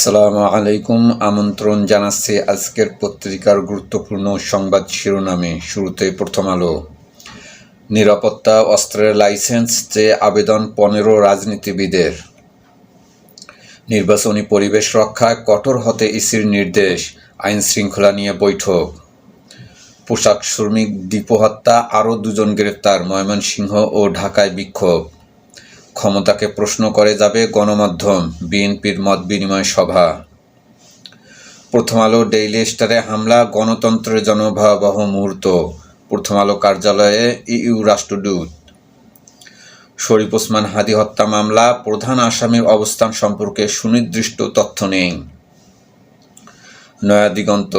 আসসালামু আলাইকুম। আমন্ত্রণ জানাচ্ছি আজকের পত্রিকার গুরুত্বপূর্ণ সংবাদ শিরোনামে। শুরুতে প্রথম আলো। নিরাপত্তা অস্ত্রের লাইসেন্স চেয়ে আবেদন 15 রাজনীতিবিদের। নির্বাচনী পরিবেশ রক্ষায় কঠোর হতে ইসির নির্দেশ, আইন শৃঙ্খলা নিয়ে বৈঠক। পোশাক শ্রমিক দীপু হত্যা, আরও 2 জন গ্রেফতার, ময়মনসিংহ ও ঢাকায় বিক্ষোভ। ক্ষমতাকে প্রশ্ন করে যাবে গণমাধ্যম, বিএনপির মত বিনিময় সভা। প্রথম আলো ডেইলি স্টারে হামলা, গণতন্ত্রের জন্য ভয়াবহ মুহূর্ত, প্রথম আলো কার্যালয়ে ইইউ রাষ্ট্রদূত। শরীফ ওসমান হাদী হত্যা মামলা, প্রধান আসামির অবস্থান সম্পর্কে সুনির্দিষ্ট তথ্য নেই। নয়া দিগন্ত।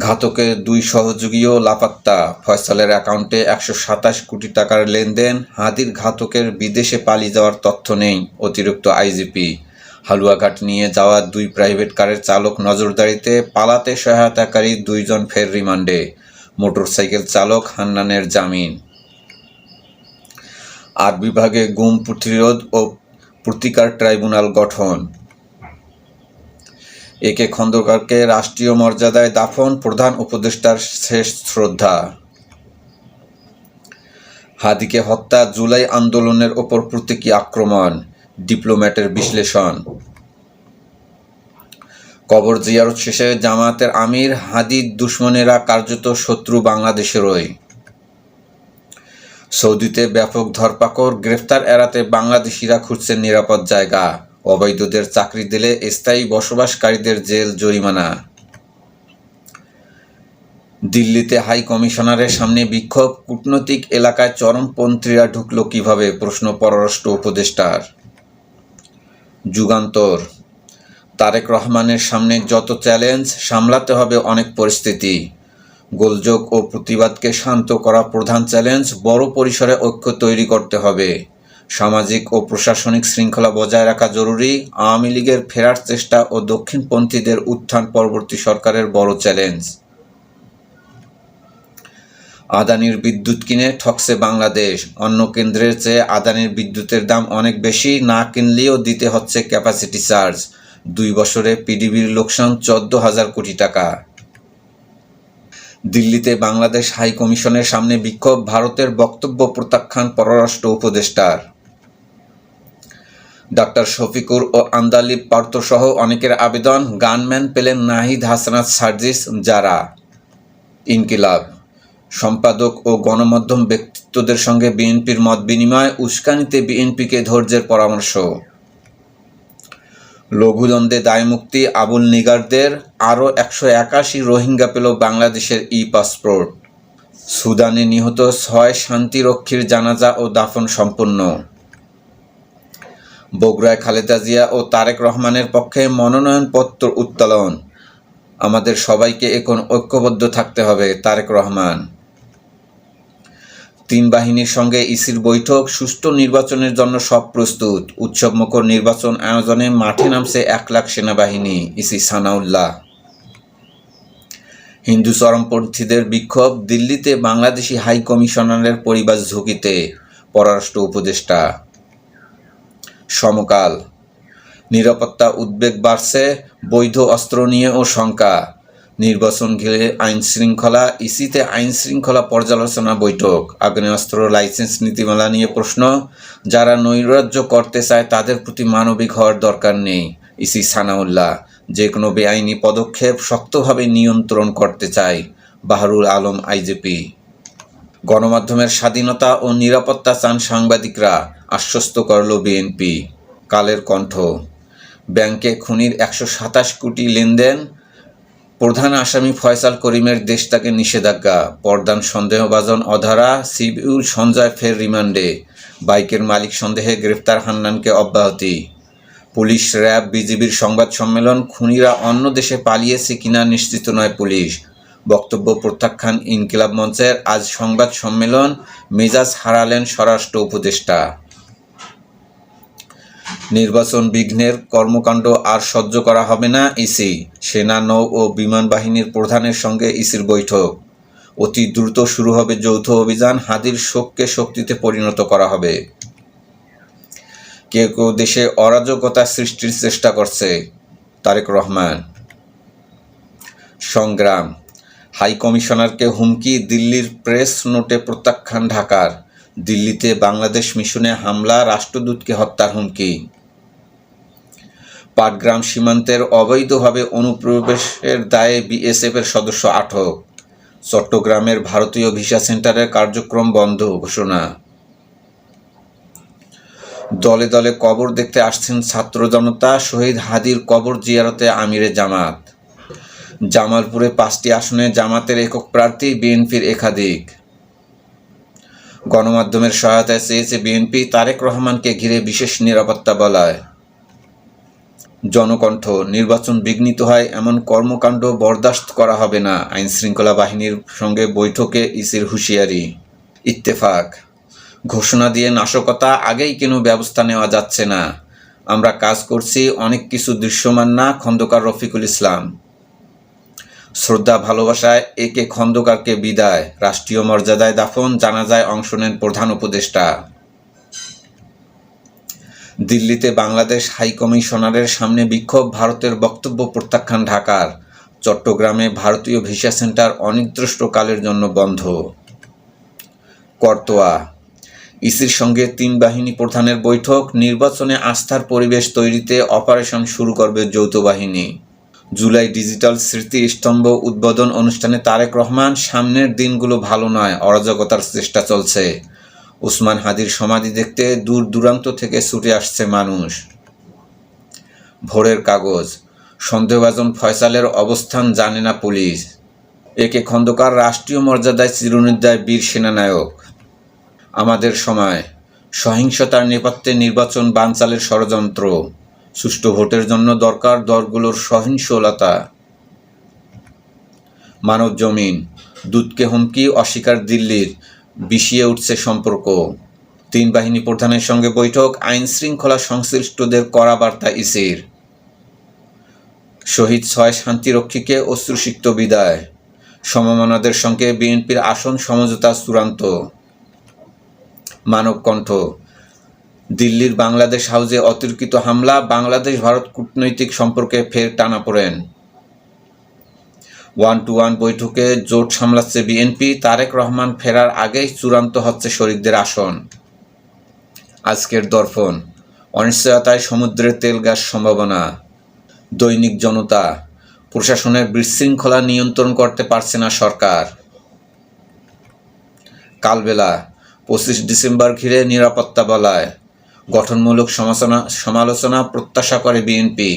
ঘাতকের 2 সহযোগীও লাপাত্তা, ফয়সালের অ্যাকাউন্টে 127 কোটি টাকার লেনদেন। হাদীর ঘাতকের বিদেশে পালিয়ে যাওয়ার তথ্য নেই অতিরিক্ত আইজিপি। হালুয়াঘাট নিয়ে যাওয়া 2 প্রাইভেট কারের চালক নজরদারিতে, পালাতে সহায়তাকারী 2 জন ফের রিমান্ডে। মোটরসাইকেল চালক হান্নানের জামিন। 8 বিভাগে গুম প্রতিরোধ ও প্রতিকার ট্রাইব্যুনাল গঠন। একে খন্দকারকে রাষ্ট্রীয় মর্যাদায় দাফন, প্রধান উপদেষ্টার শেষ শ্রদ্ধা। হাদীকে হত্যা, জুলাই আন্দোলনের ওপর প্রতীকী আক্রমণ, ডিপ্লোম্যাটের বিশ্লেষণ। কবর জিয়ারত শেষে জামায়াতের আমির, হাদীর দুশমনেরা কার্যত শত্রু বাংলাদেশেরই। সৌদিতে ব্যাপক ধরপাকড়, গ্রেফতার এড়াতে বাংলাদেশিরা খুঁজছেন নিরাপদ জায়গা। অবৈধদের চাকরি দিলে স্থায়ী বসবাসকারীদের জেল, জরিমানা। দিল্লিতে হাই কমিশনারের সামনে বিক্ষোভ, কূটনৈতিক এলাকায় চরমপন্থীরা ঢুকল কিভাবে, প্রশ্ন পররাষ্ট্র উপদেষ্টার। যুগান্তর। তারেক রহমানের সামনে যত চ্যালেঞ্জ, সামলাতে হবে অনেক পরিস্থিতি। গোলযোগ ও প্রতিবাদকে শান্ত করা প্রধান চ্যালেঞ্জ, বড় পরিসরে ঐক্য তৈরি করতে হবে। সামাজিক ও প্রশাসনিক শৃঙ্খলা বজায় রাখা জরুরি। আওয়ামী লীগের ফেরার চেষ্টা ও দক্ষিণপন্থীদের উত্থান পরবর্তী সরকারের বড় চ্যালেঞ্জ। আদানির বিদ্যুৎ কিনে ঠকছে বাংলাদেশ, অন্য কেন্দ্রের চেয়ে আদানির বিদ্যুতের দাম অনেক বেশি, না কিনলেও দিতে হচ্ছে ক্যাপাসিটি চার্জ। 2 বছরে পিডিবির লোকসান 14,000 কোটি টাকা। দিল্লিতে বাংলাদেশ হাই কমিশনের সামনে বিক্ষোভ, ভারতের বক্তব্য প্রত্যাখ্যান পররাষ্ট্র উপদেষ্টার। ডক্টর শফিকুর ও আন্দালিব পার্থসহ অনেকের আবেদন, গানম্যান পেলেন নাহিদ হাসানাত সার্জিস যারা। ইনকিলাব। সম্পাদক ও গণমাধ্যম ব্যক্তিত্বদের সঙ্গে বিএনপির মত বিনিময়, উস্কানিতে বিএনপিকে ধৈর্যের পরামর্শ। লঘুদ্বন্দ্বে দায়মুক্তি আবুল নিগারদের, আরও 181 রোহিঙ্গা পেল বাংলাদেশের পাসপোর্ট। সুদানে নিহত 6 শান্তিরক্ষীর জানাজা ও দাফন সম্পন্ন। বগুড়ায় খালেদা জিয়া ও তারেক রহমানের পক্ষে মনোনয়নপত্র উত্তোলন। আমাদের সবাইকে এখন ঐক্যবদ্ধ থাকতে হবে, তারেক রহমান। 3 বাহিনীর সঙ্গে ইসির বৈঠক, সুষ্ঠু নির্বাচনের জন্য সব প্রস্তুত। উৎসবমুখর নির্বাচন আয়োজনে মাঠে নামছে 1 লাখ সেনাবাহিনী, ইসি সানাউল্লাহ। হিন্দু চরমপন্থীদের বিক্ষোভ, দিল্লিতে বাংলাদেশি হাই কমিশনারের পরিবার ঝুঁকিতে, পররাষ্ট্র উপদেষ্টা। সমকাল। নিরাপত্তা উদ্বেগ বাড়ছে, বৈধ অস্ত্র নিয়েও শঙ্কা। নির্বাচন ঘিরে আইন শৃঙ্খলা, ইসিতে আইন শৃঙ্খলা পর্যালোচনা বৈঠক। আগ্নেয়াস্ত্র লাইসেন্স নীতিমালা নিয়ে প্রশ্ন, যারা নৈরাজ্য করতে চায় তাদের প্রতি মানবিক হওয়ার দরকার নেই, ইসি সানাউল্লাহ। যে কোনো বেআইনি পদক্ষেপ শক্তভাবে নিয়ন্ত্রণ করতে চায়, বাহারুল আলম আইজিপি। গণমাধ্যমের স্বাধীনতা ও নিরাপত্তা চান সাংবাদিকরা, আশ্বস্ত করল বিএনপি। কালের কণ্ঠ। ব্যাংকে খুনির 127 কোটি লেনদেন, প্রধান আসামি ফয়সাল করিমের দেশ থেকে নিষেধাজ্ঞা। পরদান সন্দেহভাজন অধরা, সিবিউল সঞ্জয় ফের রিমান্ডে। বাইকের মালিক সন্দেহে গ্রেফতার হান্নানকে অব্যাহতি। পুলিশ, র্যাব, বিজিবির সংবাদ সম্মেলন, খুনিরা অন্য দেশে পালিয়েছে কিনা নিশ্চিত নয় পুলিশ। বক্তব্য প্রত্যাখ্যান ইনকিলাব মঞ্চের, আজ সংবাদ সম্মেলন, মেজাজ হারালেন স্বরাষ্ট্র উপদেষ্টা। নির্বাচন বিঘ্নের কর্মকাণ্ড আর সহ্য করা হবে না, ইসি। সেনা, নৌ ও বিমান বাহিনীর প্রধানের সঙ্গে ইসির বৈঠক। অতি দ্রুত শুরু হবে যৌথ অভিযান, হাদীর শোককে শক্তিতে পরিণত করা হবে। কেউ কেউ দেশে অরাজকতা সৃষ্টির চেষ্টা করছে, তারেক রহমান। সংগ্রাম, হাই কমিশনারকে হুমকি, দিল্লির প্রেস নোটে প্রত্যাখ্যান ঢাকার। দিল্লিতে বাংলাদেশ মিশনে হামলা, রাষ্ট্রদূতকে হত্যার হুমকি। পাটগ্রাম সীমান্তের অবৈধভাবে অনুপ্রবেশের দায়ে বিএসএফের সদস্য আটক। চট্টগ্রামের ভারতীয় ভিসা সেন্টারের কার্যক্রম বন্ধ ঘোষণা। দলে দলে কবর দেখতে আসছেন ছাত্র জনতা, শহীদ হাদির কবর জিয়ারতে আমিরে জামাত। জামালপুরে 5টি আসনে জামাতের একক প্রার্থী, বিএনপির একাধিক। গণমাধ্যমের সহায়তায় চেয়েছে বিএনপি, তারেক রহমানকে ঘিরে বিশেষ নিরাপত্তা বলয়। জনকণ্ঠ, নির্বাচন বিঘ্নিত হয় এমন কর্মকাণ্ড বরদাস্ত করা হবে না, আইনশৃঙ্খলা বাহিনীর সঙ্গে বৈঠকে ইসির হুঁশিয়ারি। ইত্তেফাক, ঘোষণা দিয়ে নাশকতা, আগেই কেন ব্যবস্থা নেওয়া যাচ্ছে না, আমরা কাজ করছি, অনেক কিছু দৃশ্যমান না, খন্দকার রফিকুল ইসলাম। শ্রদ্ধা ভালোবাসায় একে খন্দকারকে বিদায়, রাষ্ট্রীয় মর্যাদায় দাফন, জানাজায় অংশ নেন প্রধান উপদেষ্টা। দিল্লিতে বাংলাদেশ হাই কমিশনারের সামনে বিক্ষোভ, ভারতের বক্তব্য প্রত্যাখ্যান ঢাকার। চট্টগ্রামে ভারতীয় ভিসা সেন্টার অনির্দিষ্টকালের জন্য বন্ধ। করতোয়া, ইসির সঙ্গে 3 বাহিনী প্রধানের বৈঠক, নির্বাচনে আস্থার পরিবেশ তৈরিতে অপারেশন শুরু করবে যৌথ বাহিনী। জুলাই ডিজিটাল স্মৃতি স্তম্ভ উদ্বোধন অনুষ্ঠানে তারেক রহমান, সামনের দিনগুলো ভালো নয়, অরাজকতার চেষ্টা চলছে। ওসমান হাদির সমাধি দেখতে দূর দূরান্ত থেকে ছুটে আসছে মানুষ। ভোরের কাগজ, সন্দেহভাজন ফয়সালের অবস্থান জানে না পুলিশ। একে খন্দকার, রাষ্ট্রীয় মর্যাদায় চিরনির্দায় বীর সেনানায়ক। আমাদের সময়, সহিংসতার নেপথ্যে নির্বাচন বানচালের ষড়যন্ত্র। সুষ্ঠু ভোটের জন্য দরকার দলগুলোর সহিংসতা। মানব জমিন, দূতকে হুমকি, অস্বীকার দিল্লির, বিষিয়ে উঠছে সম্পর্ক। 3 বাহিনী প্রধানের সঙ্গে বৈঠক, আইন শৃঙ্খলা সংশ্লিষ্টদের কড়া বার্তা ইসির। শহীদ 6 শান্তিরক্ষীকে অশ্রুসিক্ত বিদায়, সমমনাদের সঙ্গে বিএনপির আসন সমঝোতা চূড়ান্ত। মানবকণ্ঠ, দিল্লির বাংলাদেশ হাউজে অতর্কিত হামলা, বাংলাদেশ ভারত কূটনৈতিক সম্পর্কে ফের টানাপোড়েন। 1-to-1 বৈঠকে জোট সামলাচ্ছে বিএনপি, তারেক রহমান ফেরার আগেই চূড়ান্ত হচ্ছে শরিকদের আসন। আজকের দর্পণ, অনিশ্চয়তায় সমুদ্রের তেল গ্যাস সম্ভাবনা। দৈনিক জনতা, প্রশাসনের বিশৃঙ্খলা নিয়ন্ত্রণ করতে পারছে না সরকার। কালবেলা, 25 ডিসেম্বর ঘিরে নিরাপত্তা বলয়, গঠনমূলক সমালোচনা প্রত্যাশা করে বিএনপি।